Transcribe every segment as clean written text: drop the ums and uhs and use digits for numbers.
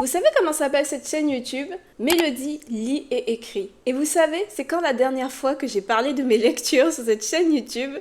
Vous savez comment s'appelle cette chaîne YouTube? Mélodie lit et écrit. Et vous savez, c'est quand la dernière fois que j'ai parlé de mes lectures sur cette chaîne YouTube?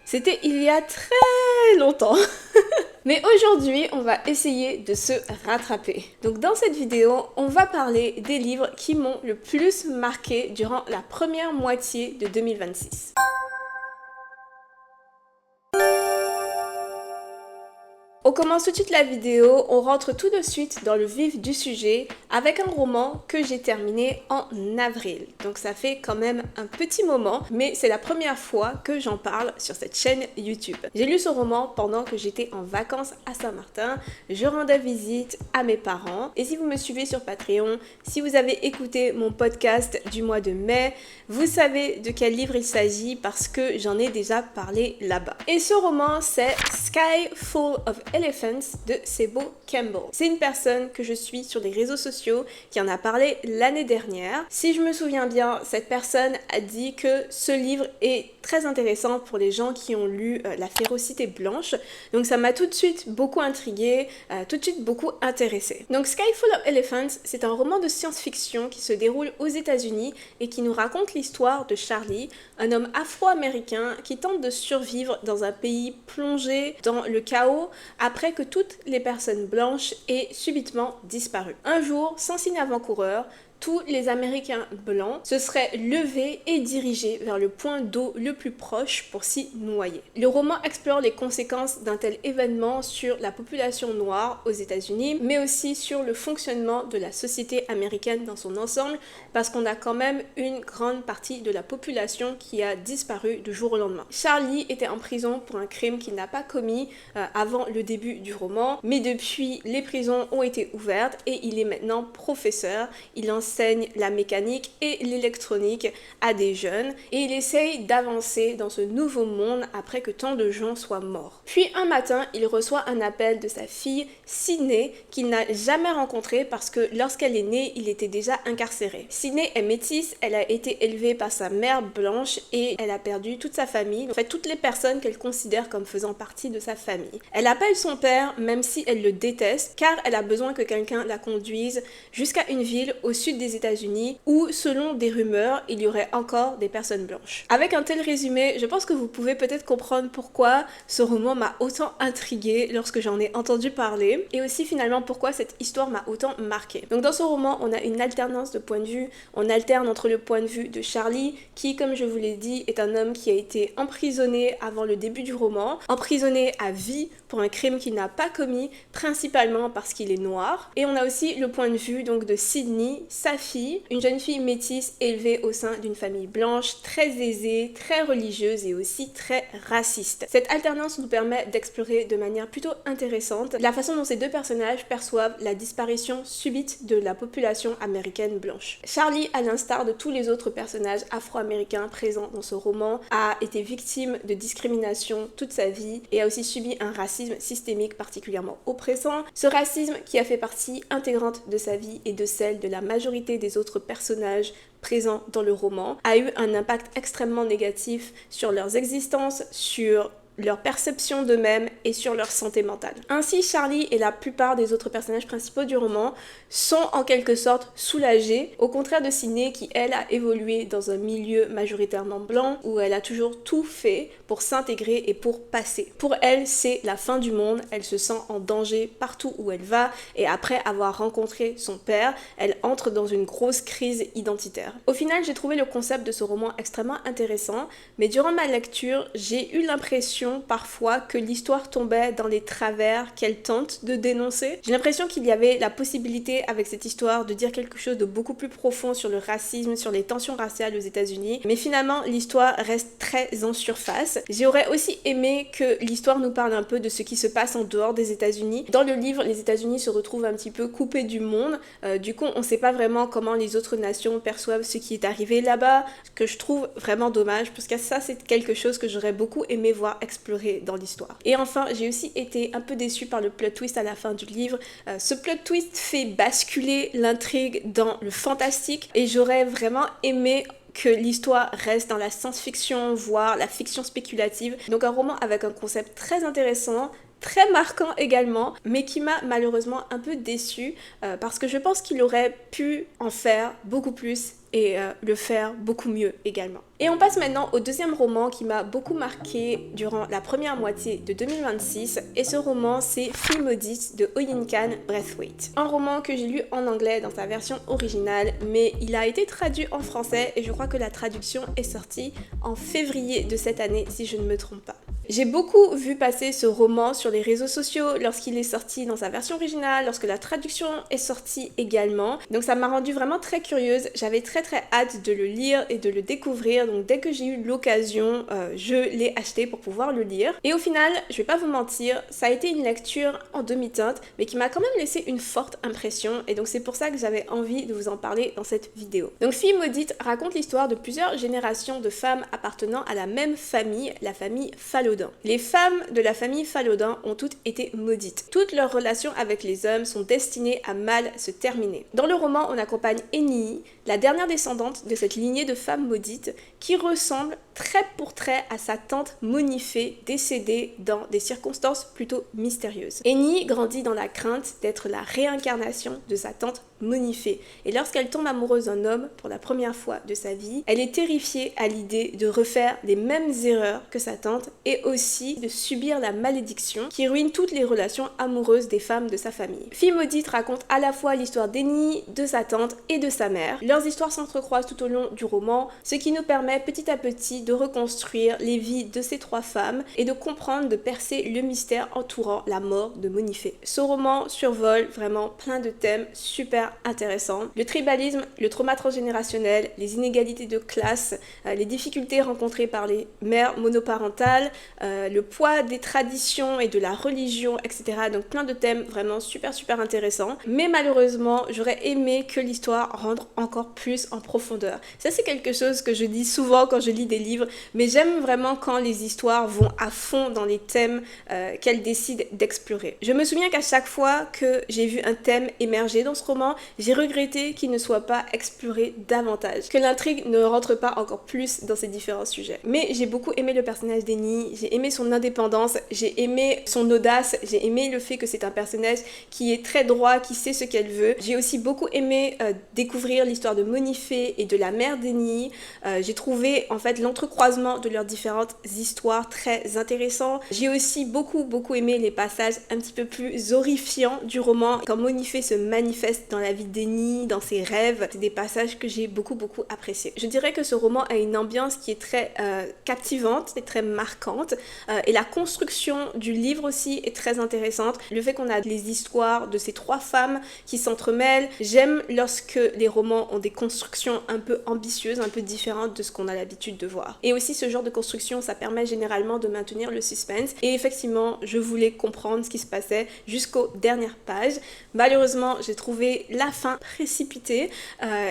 C'était il y a très longtemps. Mais aujourd'hui, on va essayer de se rattraper. Donc dans cette vidéo, on va parler des livres qui m'ont le plus marqué durant la première moitié de 2026. On commence tout de suite la vidéo, on rentre tout de suite dans le vif du sujet avec un roman que j'ai terminé en avril. Donc ça fait quand même un petit moment, mais c'est la première fois que j'en parle sur cette chaîne YouTube. J'ai lu ce roman pendant que j'étais en vacances à Saint-Martin. Je rendais visite à mes parents. Et si vous me suivez sur Patreon, si vous avez écouté mon podcast du mois de mai, vous savez de quel livre il s'agit parce que j'en ai déjà parlé là-bas. Et ce roman, c'est Sky Full of Elephants de Sebo Campbell. C'est une personne que je suis sur les réseaux sociaux qui en a parlé l'année dernière. Si je me souviens bien, cette personne a dit que ce livre est très intéressant pour les gens qui ont lu La Férocité Blanche. Donc ça m'a tout de suite beaucoup intriguée, tout de suite beaucoup intéressée. Donc Sky Full of Elephants, c'est un roman de science-fiction qui se déroule aux États-Unis et qui nous raconte l'histoire de Charlie, un homme afro-américain qui tente de survivre dans un pays plongé dans le chaos après que toutes les personnes blanches aient subitement disparu. Un jour, sans signe avant-coureur, tous les Américains blancs se seraient levés et dirigés vers le point d'eau le plus proche pour s'y noyer. Le roman explore les conséquences d'un tel événement sur la population noire aux États-Unis, mais aussi sur le fonctionnement de la société américaine dans son ensemble, parce qu'on a quand même une grande partie de la population qui a disparu du jour au lendemain. Charlie était en prison pour un crime qu'il n'a pas commis avant le début du roman, mais depuis, les prisons ont été ouvertes et il est maintenant professeur. Il enseigne la mécanique et l'électronique à des jeunes et il essaye d'avancer dans ce nouveau monde après que tant de gens soient morts. Puis un matin, il reçoit un appel de sa fille Sydney qu'il n'a jamais rencontrée parce que lorsqu'elle est née, il était déjà incarcéré. Sydney est métisse, elle a été élevée par sa mère blanche et elle a perdu toute sa famille, en fait toutes les personnes qu'elle considère comme faisant partie de sa famille. Elle appelle son père même si elle le déteste car elle a besoin que quelqu'un la conduise jusqu'à une ville au sud des États-Unis où, selon des rumeurs, il y aurait encore des personnes blanches. Avec un tel résumé, je pense que vous pouvez peut-être comprendre pourquoi ce roman m'a autant intriguée lorsque j'en ai entendu parler et aussi finalement pourquoi cette histoire m'a autant marquée. Donc dans ce roman, on a une alternance de points de vue. On alterne entre le point de vue de Charlie qui, comme je vous l'ai dit, est un homme qui a été emprisonné avant le début du roman, emprisonné à vie pour un crime qu'il n'a pas commis, principalement parce qu'il est noir. Et on a aussi le point de vue donc de Sydney, sa fille, une jeune fille métisse élevée au sein d'une famille blanche, très aisée, très religieuse et aussi très raciste. Cette alternance nous permet d'explorer de manière plutôt intéressante la façon dont ces deux personnages perçoivent la disparition subite de la population américaine blanche. Charlie, à l'instar de tous les autres personnages afro-américains présents dans ce roman, a été victime de discrimination toute sa vie et a aussi subi un racisme systémique particulièrement oppressant. Ce racisme qui a fait partie intégrante de sa vie et de celle de la majorité des autres personnages présents dans le roman a eu un impact extrêmement négatif sur leurs existences, sur leur perception d'eux-mêmes et sur leur santé mentale. Ainsi, Charlie et la plupart des autres personnages principaux du roman sont en quelque sorte soulagés, au contraire de Sydney qui, elle, a évolué dans un milieu majoritairement blanc où elle a toujours tout fait pour s'intégrer et pour passer. Pour elle, c'est la fin du monde, elle se sent en danger partout où elle va et après avoir rencontré son père, elle entre dans une grosse crise identitaire. Au final, j'ai trouvé le concept de ce roman extrêmement intéressant, mais durant ma lecture, j'ai eu l'impression parfois que l'histoire tombait dans les travers qu'elle tente de dénoncer. J'ai l'impression qu'il y avait la possibilité avec cette histoire de dire quelque chose de beaucoup plus profond sur le racisme, sur les tensions raciales aux États-Unis, mais finalement l'histoire reste très en surface. J'aurais aussi aimé que l'histoire nous parle un peu de ce qui se passe en dehors des États-Unis. Dans le livre, les États-Unis se retrouvent un petit peu coupés du monde, du coup on ne sait pas vraiment comment les autres nations perçoivent ce qui est arrivé là-bas, ce que je trouve vraiment dommage parce que ça c'est quelque chose que j'aurais beaucoup aimé voir explorer dans l'histoire. Et enfin, j'ai aussi été un peu déçue par le plot twist à la fin du livre. Ce plot twist fait basculer l'intrigue dans le fantastique et j'aurais vraiment aimé que l'histoire reste dans la science-fiction, voire la fiction spéculative. Donc un roman avec un concept très intéressant, très marquant également, mais qui m'a malheureusement un peu déçue parce que je pense qu'il aurait pu en faire beaucoup plus et le faire beaucoup mieux également. Et on passe maintenant au deuxième roman qui m'a beaucoup marqué durant la première moitié de 2026, et ce roman c'est Fille maudite de Oyinkan Braithwaite. Un roman que j'ai lu en anglais dans sa version originale, mais il a été traduit en français et je crois que la traduction est sortie en février de cette année si je ne me trompe pas. J'ai beaucoup vu passer ce roman sur les réseaux sociaux lorsqu'il est sorti dans sa version originale, lorsque la traduction est sortie également. Donc ça m'a rendue vraiment très curieuse. J'avais très hâte de le lire et de le découvrir. Donc dès que j'ai eu l'occasion, je l'ai acheté pour pouvoir le lire. Et au final, je vais pas vous mentir, ça a été une lecture en demi-teinte, mais qui m'a quand même laissé une forte impression. Et donc c'est pour ça que j'avais envie de vous en parler dans cette vidéo. Donc Fille maudite raconte l'histoire de plusieurs générations de femmes appartenant à la même famille, la famille Fallodin. Les femmes de la famille Fallodin ont toutes été maudites. Toutes leurs relations avec les hommes sont destinées à mal se terminer. Dans le roman, on accompagne Enii, la dernière descendante de cette lignée de femmes maudites, qui ressemble trait pour trait à sa tante Monifée, décédée dans des circonstances plutôt mystérieuses. Enii grandit dans la crainte d'être la réincarnation de sa tante Monifée, et lorsqu'elle tombe amoureuse d'un homme pour la première fois de sa vie, elle est terrifiée à l'idée de refaire les mêmes erreurs que sa tante et aussi de subir la malédiction qui ruine toutes les relations amoureuses des femmes de sa famille. Fille maudite raconte à la fois l'histoire d'Enii, de sa tante et de sa mère. Leurs histoires s'entrecroisent tout au long du roman, ce qui nous permet petit à petit de reconstruire les vies de ces trois femmes et de comprendre, de percer le mystère entourant la mort de Monifée. Ce roman survole vraiment plein de thèmes super intéressants. Le tribalisme, le trauma transgénérationnel, les inégalités de classe, les difficultés rencontrées par les mères monoparentales, le poids des traditions et de la religion, etc. Donc plein de thèmes vraiment super intéressants. Mais malheureusement, j'aurais aimé que l'histoire rentre encore plus en profondeur. Ça c'est quelque chose que je dis souvent quand je lis des livres, mais j'aime vraiment quand les histoires vont à fond dans les thèmes qu'elles décident d'explorer. Je me souviens qu'à chaque fois que j'ai vu un thème émerger dans ce roman, j'ai regretté qu'il ne soit pas exploré davantage, que l'intrigue ne rentre pas encore plus dans ces différents sujets. Mais j'ai beaucoup aimé le personnage d'Enii, j'ai aimé son indépendance, j'ai aimé son audace, j'ai aimé le fait que c'est un personnage qui est très droit, qui sait ce qu'elle veut. J'ai aussi beaucoup aimé découvrir l'histoire de Monifée et de la mère d'Enii. J'ai trouvé en fait l'entrecroisement de leurs différentes histoires très intéressant. J'ai aussi beaucoup aimé les passages un petit peu plus horrifiants du roman, quand Monifée se manifeste dans la vie d'Enii, dans ses rêves. C'est des passages que j'ai beaucoup appréciés. Je dirais que ce roman a une ambiance qui est très captivante et très marquante, et la construction du livre aussi est très intéressante. Le fait qu'on a les histoires de ces trois femmes qui s'entremêlent. J'aime lorsque les romans ont des constructions un peu ambitieuses, un peu différentes de ce qu'on a l'habitude de voir. Et aussi ce genre de construction, ça permet généralement de maintenir le suspense. Et effectivement, je voulais comprendre ce qui se passait jusqu'aux dernières pages. Malheureusement, j'ai trouvé la fin précipitée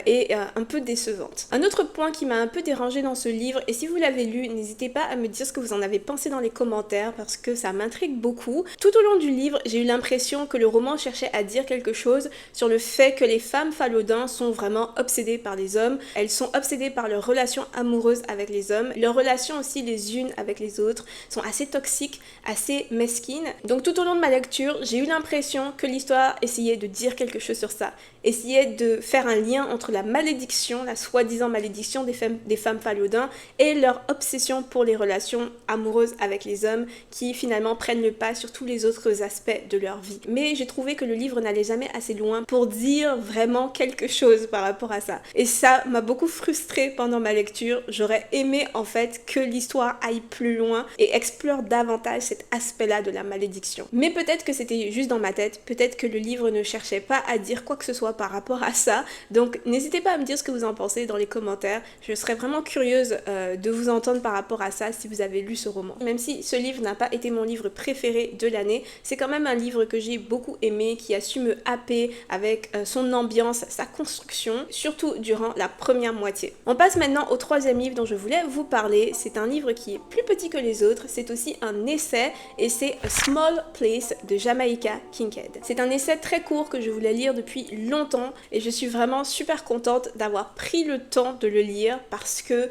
et un peu décevante. Un autre point qui m'a un peu dérangée dans ce livre, et si vous l'avez lu, n'hésitez pas à me dire ce que vous en avez pensé dans les commentaires parce que ça m'intrigue beaucoup. Tout au long du livre, j'ai eu l'impression que le roman cherchait à dire quelque chose sur le fait que les femmes Fallodin sont vraiment obsédées par les hommes. Elles sont obsédées par leurs relations amoureuses avec les hommes. Leurs relations aussi les unes avec les autres sont assez toxiques, assez mesquines. Donc tout au long de ma lecture, j'ai eu l'impression que l'histoire essayait de dire quelque chose sur ça, essayait de faire un lien entre la malédiction, la soi-disant malédiction des femmes Fallodin et leur obsession pour les relations amoureuses avec les hommes qui finalement prennent le pas sur tous les autres aspects de leur vie. Mais j'ai trouvé que le livre n'allait jamais assez loin pour dire vraiment quelque chose par rapport à ça. Et ça m'a beaucoup frustrée pendant ma lecture. J'aurais aimé en fait que l'histoire aille plus loin et explore davantage cet aspect-là de la malédiction. Mais peut-être que c'était juste dans ma tête, peut-être que le livre ne cherchait pas à dire quoi que ce soit par rapport à ça. Donc n'hésitez pas à me dire ce que vous en pensez dans les commentaires. Je serais vraiment curieuse de vous entendre par rapport à ça si vous avez lu ce roman. Même si ce livre n'a pas été mon livre préféré de l'année, c'est quand même un livre que j'ai beaucoup aimé, qui a su me happer avec son ambiance, sa construction, surtout durant la première moitié. On passe maintenant au troisième livre dont je voulais vous parler. C'est un livre qui est plus petit que les autres, c'est aussi un essai et c'est A Small Place de Jamaica Kincaid. C'est un essai très court que je voulais lire depuis longtemps et je suis vraiment super contente d'avoir pris le temps de le lire parce que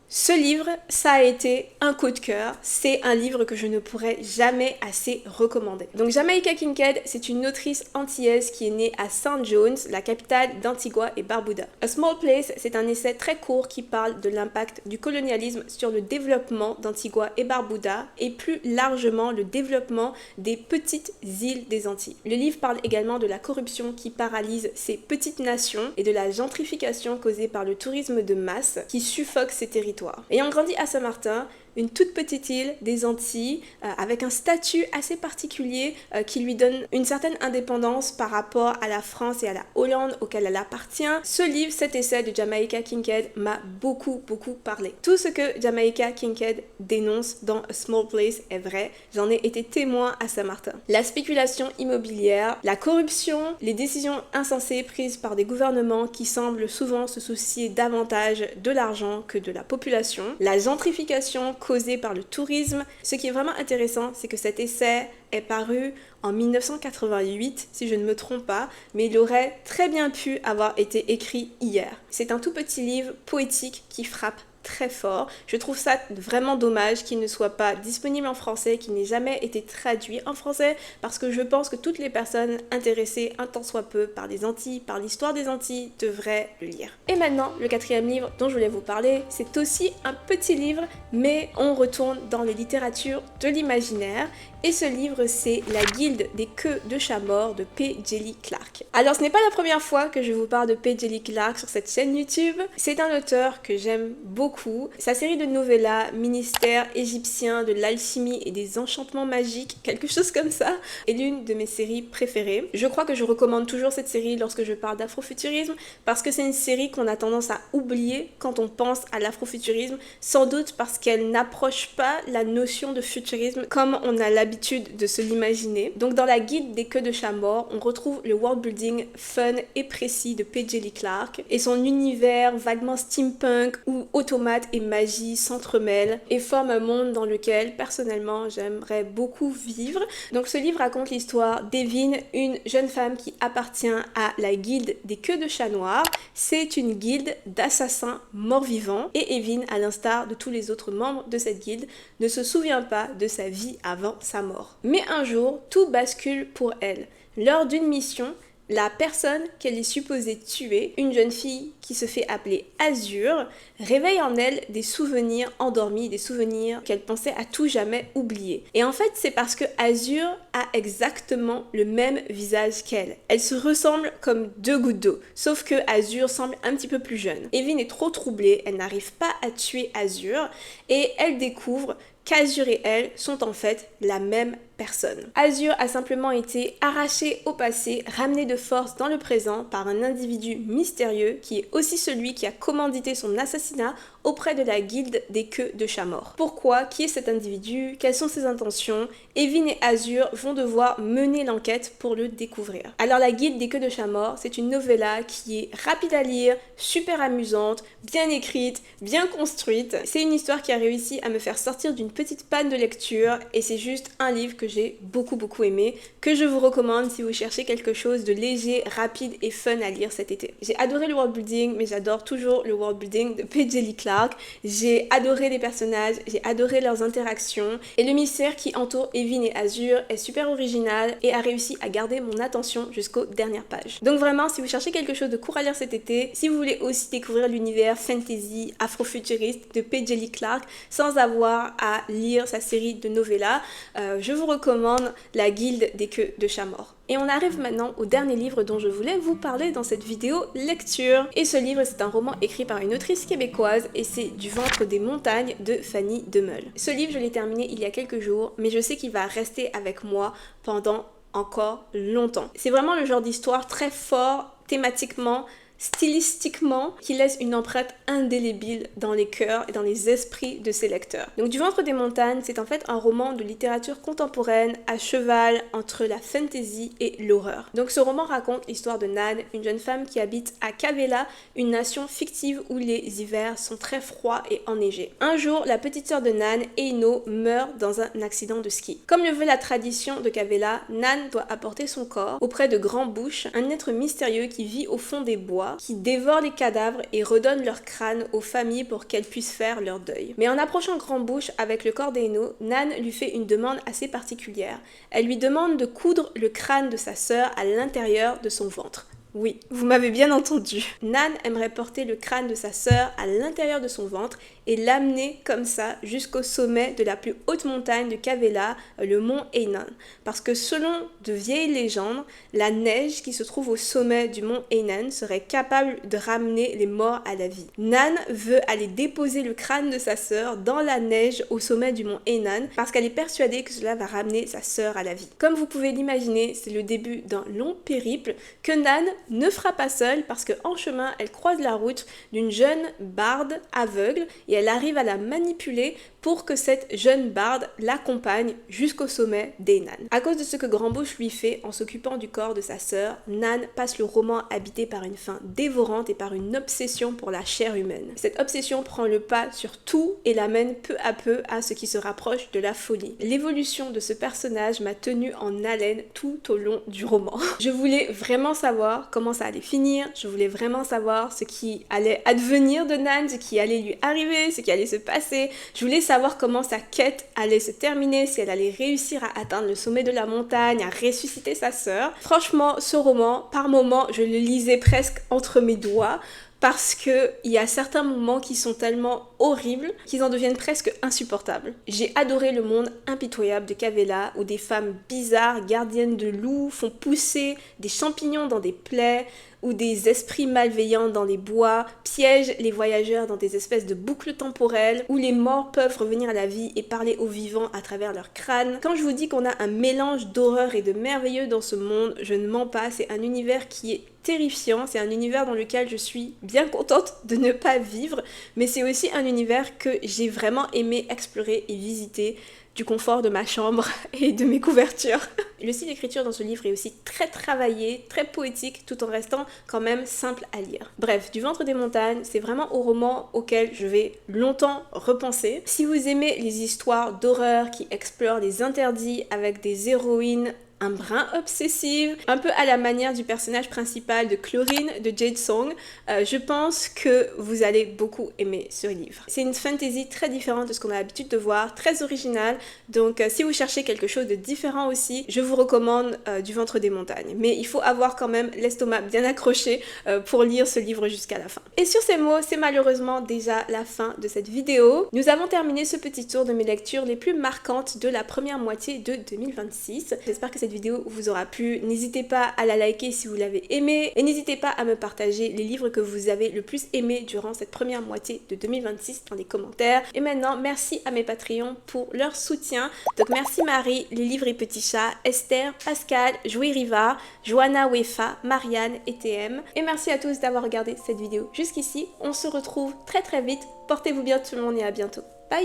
Ce livre, ça a été un coup de cœur. C'est un livre que je ne pourrais jamais assez recommander. Donc Jamaica Kincaid, c'est une autrice antillaise qui est née à St. John's, la capitale d'Antigua et Barbuda. A Small Place, c'est un essai très court qui parle de l'impact du colonialisme sur le développement d'Antigua et Barbuda et plus largement le développement des petites îles des Antilles. Le livre parle également de la corruption qui paralyse ces petites nations et de la gentrification causée par le tourisme de masse qui suffoque ces territoires. Ayant grandi à Saint-Martin, une toute petite île des Antilles avec un statut assez particulier qui lui donne une certaine indépendance par rapport à la France et à la Hollande auquel elle appartient. Ce livre, cet essai de Jamaica Kincaid m'a beaucoup parlé. Tout ce que Jamaica Kincaid dénonce dans A Small Place est vrai, j'en ai été témoin à Saint-Martin. La spéculation immobilière, la corruption, les décisions insensées prises par des gouvernements qui semblent souvent se soucier davantage de l'argent que de la population, la gentrification causée par le tourisme. Ce qui est vraiment intéressant, c'est que cet essai est paru en 1988, si je ne me trompe pas, mais il aurait très bien pu avoir été écrit hier. C'est un tout petit livre poétique qui frappe très fort. Je trouve ça vraiment dommage qu'il ne soit pas disponible en français, qu'il n'ait jamais été traduit en français, parce que je pense que toutes les personnes intéressées un tant soit peu par les Antilles, par l'histoire des Antilles, devraient le lire. Et maintenant, le quatrième livre dont je voulais vous parler, c'est aussi un petit livre, mais on retourne dans les littératures de l'imaginaire. Et ce livre, c'est La Guilde des queues de chat mort de P. Djeli Clark. Alors, ce n'est pas la première fois que je vous parle de P. Djeli Clark sur cette chaîne YouTube. C'est un auteur que j'aime beaucoup. Sa série de novellas, Ministère égyptien de l'alchimie et des enchantements magiques, quelque chose comme ça, est l'une de mes séries préférées. Je crois que je recommande toujours cette série lorsque je parle d'afrofuturisme, parce que c'est une série qu'on a tendance à oublier quand on pense à l'afrofuturisme, sans doute parce qu'elle n'approche pas la notion de futurisme comme on a l'habitude de se l'imaginer. Donc dans La Guilde des queues de chat mort, on retrouve le world building fun et précis de P. Djeli Clark et son univers vaguement steampunk où automates et magie s'entremêlent et forment un monde dans lequel personnellement j'aimerais beaucoup vivre. Donc ce livre raconte l'histoire d'Evin, une jeune femme qui appartient à la Guilde des queues de chat noir. C'est une guilde d'assassins morts-vivants et Evin, à l'instar de tous les autres membres de cette guilde, ne se souvient pas de sa vie avant sa mort. Mais un jour, tout bascule pour elle. Lors d'une mission, la personne qu'elle est supposée tuer, une jeune fille qui se fait appeler Azur, réveille en elle des souvenirs endormis, des souvenirs qu'elle pensait à tout jamais oublier. Et en fait, c'est parce que Azur a exactement le même visage qu'elle. Elles se ressemblent comme deux gouttes d'eau, sauf que Azur semble un petit peu plus jeune. Evin est trop troublée, elle n'arrive pas à tuer Azur et elle découvre qu'Azur et elle sont en fait la même personne. Azur a simplement été arraché au passé, ramené de force dans le présent par un individu mystérieux qui est aussi celui qui a commandité son assassinat auprès de la guilde des queues de chat mort. Pourquoi? Qui est cet individu? Quelles sont ses intentions? Evin et Azur vont devoir mener l'enquête pour le découvrir. Alors la guilde des queues de chat mort, c'est une novella qui est rapide à lire, super amusante, bien écrite, bien construite. C'est une histoire qui a réussi à me faire sortir d'une petite panne de lecture et c'est juste un livre que j'ai beaucoup aimé, que je vous recommande si vous cherchez quelque chose de léger, rapide et fun à lire cet été. J'ai adoré le world building, mais j'adore toujours le world building de P. Djeli Clark. J'ai adoré les personnages, j'ai adoré leurs interactions et le mystère qui entoure Evin et Azur est super original et a réussi à garder mon attention jusqu'aux dernières pages. Donc vraiment, si vous cherchez quelque chose de court à lire cet été, si vous voulez aussi découvrir l'univers fantasy afrofuturiste de P. Djeli Clark sans avoir à lire sa série de novellas, je vous recommande La Guilde des queues de chat mort. Et on arrive maintenant au dernier livre dont je voulais vous parler dans cette vidéo lecture. Et ce livre, c'est un roman écrit par une autrice québécoise et c'est Du ventre des montagnes de Fanny Demeule. Ce livre, je l'ai terminé il y a quelques jours, mais je sais qu'il va rester avec moi pendant encore longtemps. C'est vraiment le genre d'histoire très fort thématiquement, stylistiquement, qui laisse une empreinte indélébile dans les cœurs et dans les esprits de ses lecteurs. Donc Du ventre des montagnes, c'est en fait un roman de littérature contemporaine à cheval entre la fantasy et l'horreur. Donc ce roman raconte l'histoire de Nan, une jeune femme qui habite à Kavela, une nation fictive où les hivers sont très froids et enneigés. Un jour, la petite sœur de Nan, Eino, meurt dans un accident de ski. Comme le veut la tradition de Kavela, Nan doit apporter son corps auprès de Grand Bouche, un être mystérieux qui vit au fond des bois bois, qui dévore les cadavres et redonne leurs crânes aux familles pour qu'elles puissent faire leur deuil. Mais en approchant Grand-Bouche avec le corps d'Eno, Nan lui fait une demande assez particulière. Elle lui demande de coudre le crâne de sa sœur à l'intérieur de son ventre. Oui, vous m'avez bien entendu. Nan aimerait porter le crâne de sa sœur à l'intérieur de son ventre et l'amener comme ça jusqu'au sommet de la plus haute montagne de Kavela, le mont Einan. Parce que selon de vieilles légendes, la neige qui se trouve au sommet du mont Einan serait capable de ramener les morts à la vie. Nan veut aller déposer le crâne de sa sœur dans la neige au sommet du mont Einan parce qu'elle est persuadée que cela va ramener sa sœur à la vie. Comme vous pouvez l'imaginer, c'est le début d'un long périple que Nan ne fera pas seule parce qu'en chemin, elle croise la route d'une jeune barde aveugle et elle arrive à la manipuler pour que cette jeune barde l'accompagne jusqu'au sommet d'Einan. À cause de ce que Grand-Bouche lui fait en s'occupant du corps de sa sœur, Nan passe le roman habité par une faim dévorante et par une obsession pour la chair humaine. Cette obsession prend le pas sur tout et l'amène peu à peu à ce qui se rapproche de la folie. L'évolution de ce personnage m'a tenue en haleine tout au long du roman. Je voulais vraiment savoir comment ça allait finir, je voulais vraiment savoir ce qui allait advenir de Nan, ce qui allait lui arriver, ce qui allait se passer. Je voulais savoir comment sa quête allait se terminer, si elle allait réussir à atteindre le sommet de la montagne, à ressusciter sa sœur. Franchement, ce roman, par moments, je le lisais presque entre mes doigts parce qu'il y a certains moments qui sont tellement horribles qu'ils en deviennent presque insupportables. J'ai adoré le monde impitoyable de Kavela où des femmes bizarres, gardiennes de loups, font pousser des champignons dans des plaies, où des esprits malveillants dans les bois piègent les voyageurs dans des espèces de boucles temporelles, où les morts peuvent revenir à la vie et parler aux vivants à travers leur crâne. Quand je vous dis qu'on a un mélange d'horreur et de merveilleux dans ce monde, je ne mens pas, c'est un univers qui est terrifiant, c'est un univers dans lequel je suis bien contente de ne pas vivre, mais c'est aussi un univers que j'ai vraiment aimé explorer et visiter du confort de ma chambre et de mes couvertures. Le style d'écriture dans ce livre est aussi très travaillé, très poétique, tout en restant quand même simple à lire. Bref, Du ventre des montagnes, c'est vraiment un roman auquel je vais longtemps repenser. Si vous aimez les histoires d'horreur qui explorent les interdits avec des héroïnes un brin obsessive, un peu à la manière du personnage principal de Chlorine de Jade Song, je pense que vous allez beaucoup aimer ce livre. C'est une fantasy très différente de ce qu'on a l'habitude de voir, très originale, donc si vous cherchez quelque chose de différent aussi, je vous recommande Du ventre des montagnes. Mais il faut avoir quand même l'estomac bien accroché pour lire ce livre jusqu'à la fin. Et sur ces mots, c'est malheureusement déjà la fin de cette vidéo. Nous avons terminé ce petit tour de mes lectures les plus marquantes de la première moitié de 2026. J'espère que cette vidéo vous aura plu. N'hésitez pas à la liker si vous l'avez aimé et n'hésitez pas à me partager les livres que vous avez le plus aimés durant cette première moitié de 2026 dans les commentaires. Et maintenant, merci à mes Patreons pour leur soutien. Donc merci Marie, Les Livres et Petits Chats, Esther, Pascal, Joué Riva, Johanna Wefa, Marianne et TM. Et merci à tous d'avoir regardé cette vidéo jusqu'ici. On se retrouve très vite. Portez-vous bien tout le monde et à bientôt. Bye!